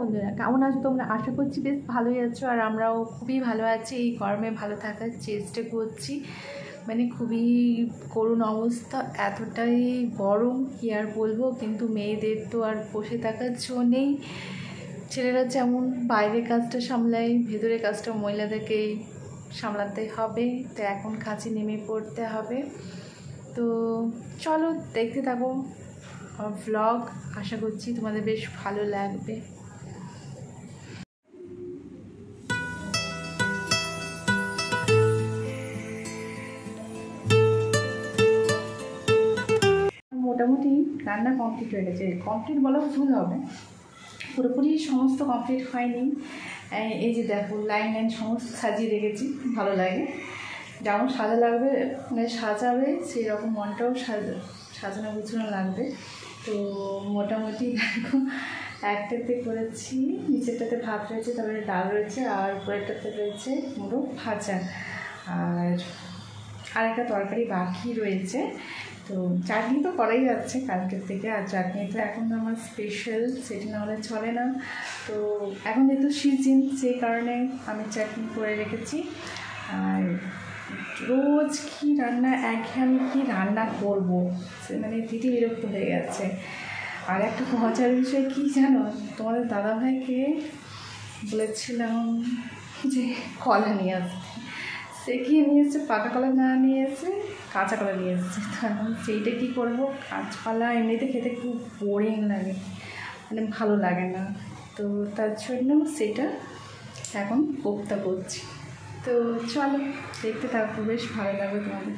বন্ধুরা, কেমন আছো তোমরা? আশা করছি বেশ ভালোই আছো, আর আমরাও খুবই ভালো আছি। এই গরমে ভালো থাকার চেষ্টা করছি। মানে খুবই করুণ অবস্থা, এতটাই গরম কি আর বলবো। কিন্তু মেয়েদের তো আর বসে থাকার জো নেই। ছেলেরা যেমন বাইরের কাজটা সামলায়, ভেতরের কাজটা মহিলাদেরকেই সামলাতে হবে। তো এখন কাজে নেমে পড়তে হবে। তো চলো দেখতে থাকো ভ্লগ, আশা করছি তোমাদের বেশ ভালো লাগবে। মোটামুটি রান্না কমপ্লিট হয়ে গেছে। কমপ্লিট বলা ভুল হবে, পুরোপুরি সমস্ত কমপ্লিট হয়নি। এই যে দেখো, লাইন লাইন সমস্ত সাজিয়ে রেখেছি। ভালো লাগে, যেমন সাজা লাগবে, মানে সাজাবে সেই রকম মনটাও সাজানো গুছানো লাগবে। তো মোটামুটি দেখো, একটাতে করেছি, নিচেরটাতে ভাত রয়েছে, তারপরে ডাল রয়েছে, আর উপরেরটাতে রয়েছে মুড়ো ভাজা, আর একটা তরকারি বাকি রয়েছে। তো চাটনি তো করাই যাচ্ছে কালকের থেকে, আর চাটনি তো এখন আমার স্পেশাল, সেটা না হলে চলে না। তো এখন যেহেতু সিজন, সেই কারণে আমি চাটনি করে রেখেছি। আর রোজ কি রান্না, একঘেয়েমি কি রান্না করবো, মানে দিদি বিরক্ত হয়ে গেছে। আর একটা মজার বিষয় কি জানো, তোমাদের দাদাভাইকে বলেছিলাম যে কলা নিয়ে আসতে, সে কি নিয়ে এসছে, পাকা কলা না নিয়ে এসে কাঁচা কলা নিয়ে এসছে। তো এখন সেইটা কী করবো, কাঁচকলা এমনিতে খেতে খুব বোরিং লাগে, মানে ভালো লাগে না। তো তার জন্য সেটা এখন কোপ্তা করছি। তো চলো দেখতে থাকবো, বেশ ভালো লাগবে তোমাদের।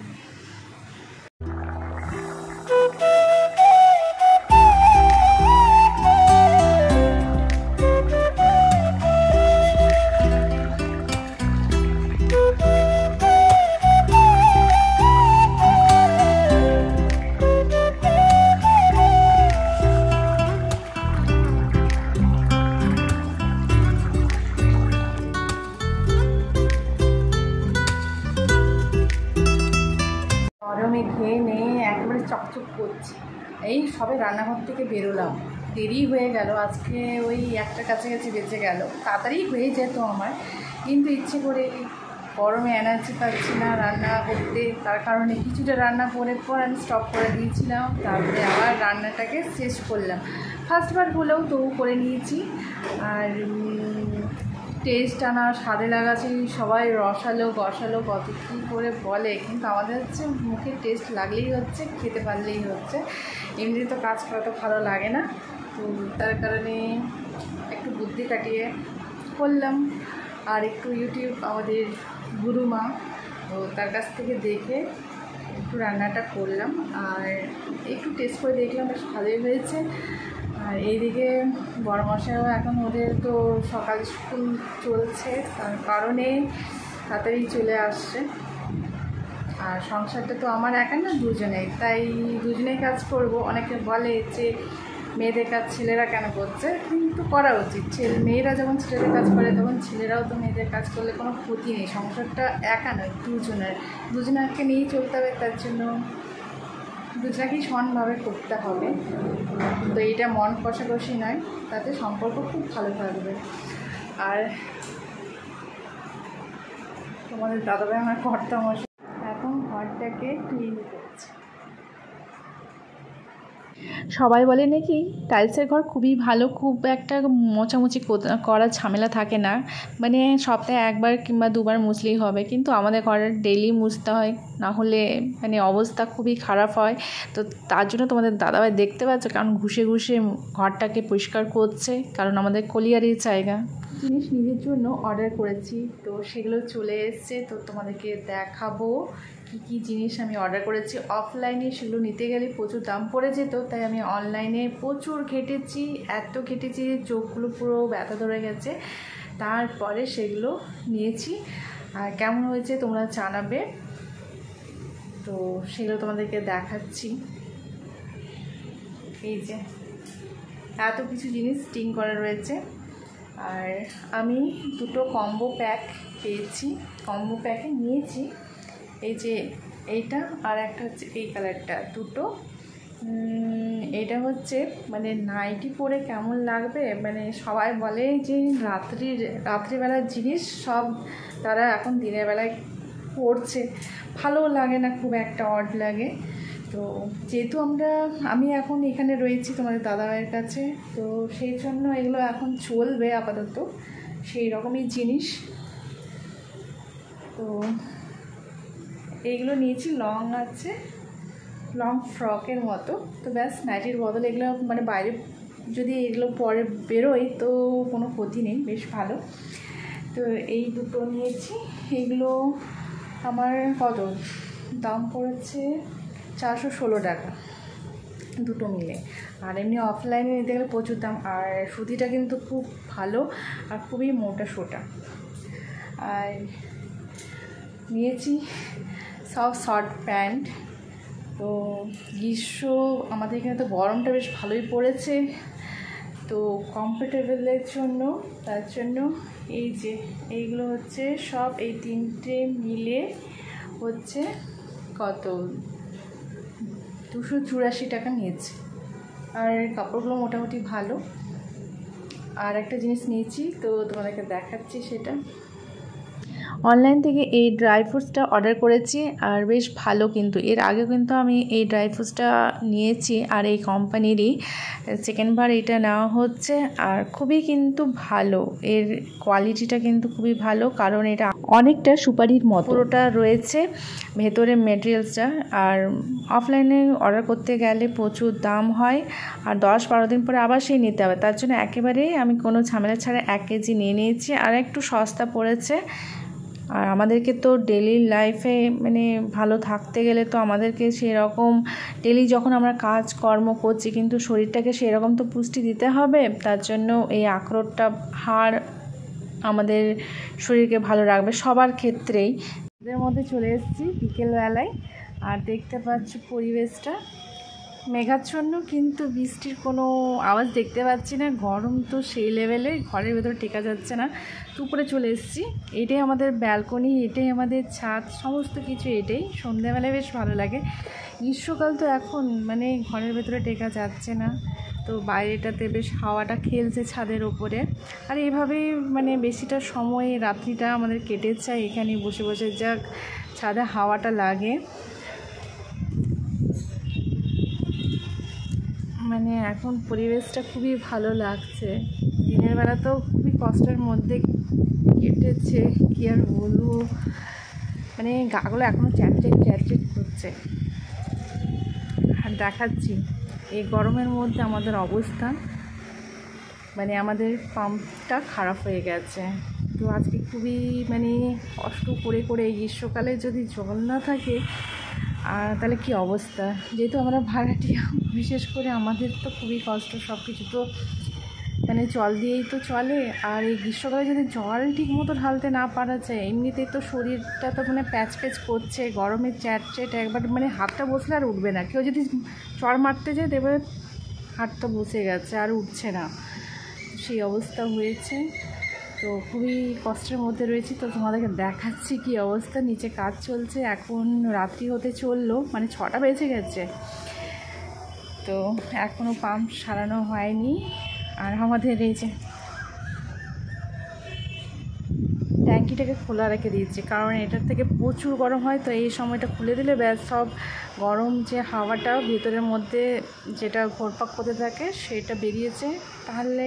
গরমে খেয়ে নিয়ে একেবারে চকচক করছি। এই সবে রান্নাঘর থেকে বেরোলাম, দেরি হয়ে গেল আজকে, ওই একটা কাছাকাছি বেঁচে গেল। তাড়াতাড়ি হয়ে যেত আমার, কিন্তু ইচ্ছে করে গরমে এনার্জি পাচ্ছি না রান্না করতে। তার কারণে কিছুটা রান্না করে পর আমি স্টপ করে দিয়েছিলাম, তারপরে আবার রান্নাটাকে শেষ করলাম। ফার্স্টবার হলেও তবু করে নিয়েছি। আর টেস্ট আনা, স্বাদে লাগাচ্ছি, সবাই রসালো গসালো কত কী করে বলে, কিন্তু আমাদের হচ্ছে মুখে টেস্ট লাগলেই হচ্ছে, খেতে পারলেই হচ্ছে। এমনি তো কাজ করা তো ভালো লাগে না। তো তার কারণে একটু বুদ্ধি কাটিয়ে করলাম। আর একটু ইউটিউব, আমাদের গুরুমা, তো তার কাছ থেকে দেখে একটু রান্নাটা করলাম, আর একটু টেস্ট করে দেখলাম, বেশ ভালোই হয়েছে। আর এইদিকে বড় মশাইও এখন, ওদের তো সকাল স্কুল চলছে, তার কারণে তাড়াতাড়ি চলে আসছে। আর সংসারটা তো আমার একা না, দুজনেই, তাই দুজনেই কাজ করব। অনেকে বলে যে মেয়েদের কাজ ছেলেরা কেন করছে, কিন্তু করা উচিত। মেয়েরা যখন ছেলেদের কাজ করে, তখন ছেলেরাও তো মেয়েদের কাজ করলে কোনো ক্ষতি নেই। সংসারটা একা নয়, দুজনকে নিয়েই চলতে হবে, তার জন্য দুজনাকেই সমানভাবে করতে হবে। তো এইটা মন কষাকষি নয়, তাতে সম্পর্ক খুব ভালো থাকবে। আর তোমাদের দাদাভাই আমার কর্তামশাই এখন ঘরটাকে ক্লিন করছে। সবাই বলে নাকি টাইলসের ঘর খুবই ভালো, খুব একটা মোছামুছি করার ঝামেলা থাকে না, মানে সপ্তাহে একবার কিংবা দুবার মুছলেই হবে। কিন্তু আমাদের ঘরে ডেইলি মুছতে হয়, না হলে মানে অবস্থা খুবই খারাপ হয়। তো তার জন্য তোমাদের দাদাভাই দেখতে পাচ্ছ, কারণ ঘুষে ঘুষে ঘরটাকে পরিষ্কার করছে, কারণ আমাদের কলিয়ারির জায়গা। জিনিস নিজের জন্য অর্ডার করেছি, তো সেগুলো চলে এসছে। তো তোমাদেরকে দেখাবো কী কী জিনিস আমি অর্ডার করেছি। অফলাইনে সেগুলো নিতে গেলে প্রচুর দাম পড়ে যেত, তাই আমি অনলাইনে প্রচুর ঘেটেছি, এত ঘেটেছি যে চোখগুলো পুরো ব্যথা ধরে গেছে। তারপরে সেগুলো নিয়েছি, আর কেমন হয়েছে তোমরা জানাবে। তো সেগুলো তোমাদেরকে দেখাচ্ছি। এই যে এত কিছু জিনিস স্টিং করা রয়েছে। আর আমি দুটো কম্বো প্যাক পেয়েছি, কম্বো প্যাকে নিয়েছি। এই যে এইটা, আর একটা হচ্ছে এই কালারটা, দুটো এটা হচ্ছে মানে নাইটি পরে কেমন লাগবে, মানে সবাই বলে যে রাত্রিবেলার জিনিস সব তারা এখন দিনের বেলায় পরছে, ভালো লাগে না, খুব একটা অড লাগে। তো যেহেতু আমি এখন এখানে রয়েছি তোমাদের দাদাভাইয়ের কাছে, তো সেই জন্য এগুলো এখন চলবে আপাতত, সেই রকমই জিনিস। তো এইগুলো নিয়েছি, লং আছে, লং ফ্রকের মতো। তো ব্যাস নাইটির বদলে এগুলো মানে বাইরে যদি এগুলো পরে বেরোয় তো কোনো ক্ষতি নেই, বেশ ভালো। তো এই দুটো নিয়েছি, এগুলো আমার কত দাম পড়েছে 416 টাকা দুটো মিলে। আর এমনি অফলাইনে নিতে গেলে প্রচুর দাম। আর সুতিটা কিন্তু খুব ভালো আর খুবই মোটা সোটা। আর নিয়েছি সব শর্ট প্যান্ট। তো গ্রীষ্ম আমাদের এখানে তো গরমটা বেশ ভালোই পড়েছে, তো কমফোর্টেবলের জন্য তার জন্য এই যে এইগুলো হচ্ছে সব এই তিনটে মিলে হচ্ছে কত 284 টাকা নিয়েছে। আর কাপড়গুলো মোটামুটি ভালো। আর একটা জিনিস নিয়েছি, তো তোমাদেরকে দেখাচ্ছি সেটা। অনলাইন থেকে এই ড্রাই ফ্রুটসটা অর্ডার করেছি, আর বেশ ভালো। কিন্তু এর আগে কিন্তু আমি এই ড্রাই ফ্রুটসটা নিয়েছি, আর এই কোম্পানিরই সেকেন্ডবার এটা নেওয়া হচ্ছে। আর খুবই কিন্তু ভালো, এর কোয়ালিটিটা কিন্তু খুবই ভালো, কারণ এটা অনেকটা সুপারির মতো পুরোটা রয়েছে ভেতরে মেটেরিয়ালসটা। আর অফলাইনে অর্ডার করতে গেলে প্রচুর দাম হয়, আর 10-12 দিন পরে আবার সেই নিতে হবে। তার জন্য একেবারেই আমি কোনো ঝামেলা ছাড়া 1 কেজি নিয়ে নিয়েছি, আর একটু সস্তা পড়েছে। আর আমাদেরকে তো ডেলি লাইফে মানে ভালো থাকতে গেলে তো আমাদেরকে সেরকম ডেলি যখন আমরা কাজকর্ম করছি কিন্তু শরীরটাকে সেরকম তো পুষ্টি দিতে হবে। তার জন্য এই আখরোটটা হাড় আমাদের শরীরকে ভালো রাখবে সবার ক্ষেত্রেই। এদের মধ্যে চলে এসেছি বিকেলবেলায়, আর দেখতে পাচ্ছ পরিবেশটা মেঘাচ্ছন্ন, কিন্তু বৃষ্টির কোনো আওয়াজ দেখতে পাচ্ছি না। গরম তো সেই লেভেলে, ঘরের ভেতরে টেকা যাচ্ছে না। তো উপরে চলে এসেছি, এটাই আমাদের ব্যালকনি, এটাই আমাদের ছাদ, সমস্ত কিছু এটাই। সন্ধ্যাবেলায় বেশ ভালো লাগে। গ্রীষ্মকাল তো এখন মানে ঘরের ভেতরে টেকা যাচ্ছে না, তো বাইরেটাতে বেশ হাওয়াটা খেলছে ছাদের ওপরে। আর এইভাবেই মানে বেশিটা সময় রাত্রিটা আমাদের কেটে যায় এখানে বসে বসে, যাক ছাদে হাওয়াটা লাগে। মানে এখন পরিবেশটা খুবই ভালো লাগছে। দিনের বেলা তো খুবই কষ্টের মধ্যে কেটেছে, কি আর বলবো, মানে গাগুলো এখনও চ্যাটচেট করছে। আর দেখাচ্ছি এই গরমের মধ্যে আমাদের অবস্থা, মানে আমাদের পাম্পটা খারাপ হয়ে গেছে। তো আজকে খুবই মানে কষ্ট করে এই গ্রীষ্মকালে যদি জল না থাকে আর তাহলে কি অবস্থা। যেহেতু আমরা ভাড়াটিয়া, বিশেষ করে আমাদের তো খুবই কষ্ট। সব কিছু তো মানে জল দিয়েই তো চলে। আর এই গ্রীষ্মকালে যদি জল ঠিক মতো ঢালতে না পারা যায়, এমনিতেই তো শরীরটা তো মানে প্যাচ করছে, গরমে চ্যাট একবার মানে হাতটা বসলে আর উঠবে না। কেউ যদি চড় মারতে যায় দেবে হাতটা বসে গেছে আর উঠছে না, সেই অবস্থা হয়েছে। তো খুবই কষ্টের মধ্যে রয়েছি। তো তোমাদেরকে দেখাচ্ছি কি অবস্থা। নিচে কাজ চলছে, এখন রাত্রি হতে চললো, মানে 6টা বেজে গেছে, তো এখনও পাম্প সারানো হয়নি। আর আমাদের এই যে ট্যাঙ্কিটাকে খোলা রেখে দিয়েছি, কারণ এটার থেকে প্রচুর গরম হয়। তো এই সময়টা খুলে দিলে ব্যাস সব গরম যে হাওয়াটা ভেতরের মধ্যে যেটা ঘোরপাক করতে থাকে সেটা বেরিয়েছে, তাহলে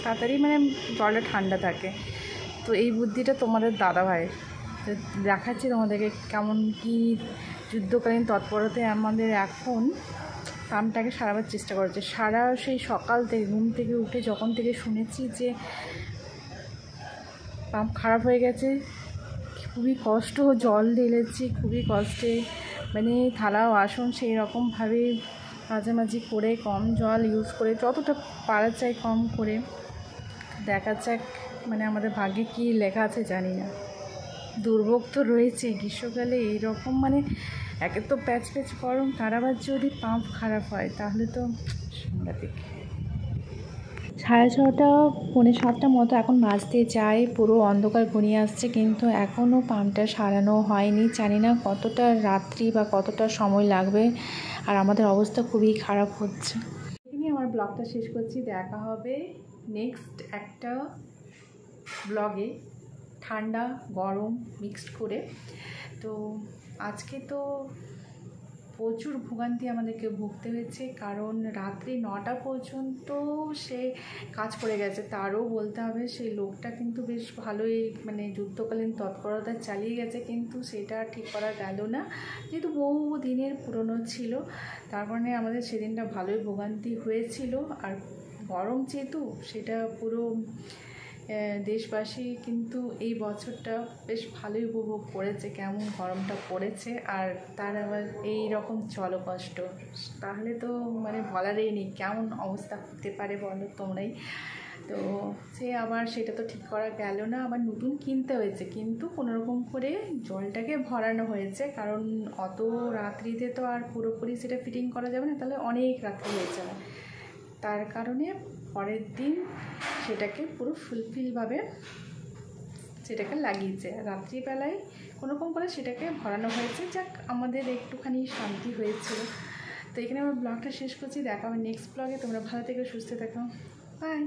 তাড়াতাড়ি মানে জলটা ঠান্ডা থাকে। তো এই বুদ্ধিটা তোমাদের দাদাভাই, তো দেখাচ্ছি তোমাদেরকে কেমন কি যুদ্ধকালীন তৎপরতায় আমাদের এখন পাম্পটাকে সারাবার চেষ্টা করেছে। সারা সেই সকাল থেকে ঘুম থেকে উঠে যখন থেকে শুনেছি যে পাম্প খারাপ হয়ে গেছে, খুবই কষ্ট, জল ঢেলেছি খুবই কষ্টে, মানে থালা বাসন সেই রকমভাবে মাঝামাঝি করে কম জল ইউজ করে যতটা পারা যায় কম করে। দেখা যাক মানে আমাদের ভাগ্যে কী লেখা আছে জানি না। দুর্ভোগ তো রয়েছে গ্রীষ্মকালে এইরকম, মানে একে তো প্যাচ গরম, তার আবার যদি পাম্প খারাপ হয় তাহলে তো সাংঘাতিক। 6:30 6:45 মতো এখন বাজতে যায়, পুরো অন্ধকার ঘনিয়ে আসছে, কিন্তু এখনও পাম্পটা সারানো হয়নি। জানি না কতটা রাত্রি বা কতটা সময় লাগবে, আর আমাদের অবস্থা খুবই খারাপ হচ্ছে। এখানে আমার ব্লগটা শেষ করছি, দেখা হবে নেক্সট একটা ব্লগে, ঠান্ডা গরম মিক্সড করে। তো আজকে তো প্রচুর ভোগান্তি আমাদেরকে ভুগতে হয়েছে, কারণ রাত্রি 9টা পর্যন্ত সে কাজ করে গেছে। তারও বলতে হবে সেই লোকটা কিন্তু বেশ ভালোই মানে যুদ্ধকালীন তৎপরতা চালিয়ে গেছে, কিন্তু সেটা ঠিক করা গেল না, যেহেতু বহু দিনের পুরনো ছিল। তার কারণে আমাদের সেদিনটা ভালোই ভোগান্তি হয়েছিল। আর গরম যেহেতু সেটা পুরো দেশবাসী কিন্তু এই বছরটা বেশ ভালোই উপভোগ করেছে, কেমন গরমটা পড়েছে। আর তার আবার এই রকম জলকষ্ট, তাহলে তো মানে বলারই নেই কেমন অবস্থা হতে পারে, বলো তোমরাই। তো সে আবার সেটা তো ঠিক করা গেল না, আবার নতুন কিনতে হয়েছে, কিন্তু কোনোরকম করে জলটাকে ভরানো হয়েছে, কারণ অত রাত্রিতে তো আর পুরোপুরি সেটা ফিটিং করা যাবে না, তাহলে অনেক রাত্রি হয়ে যাবে। তার কারণে পরের দিন সেটাকে পুরো ফুলফিলভাবে সেটাকে লাগিয়েছে, রাত্রিবেলায় কোনোরকম করে সেটাকে ভরানো হয়েছে। যাক, আমাদের একটুখানি শান্তি হয়েছিল। তো এখানে আমার ব্লগটা শেষ করছি, দেখা হবে নেক্সট ব্লগে। তোমরা ভালো থেকো, সুস্থ থেকো, বাই।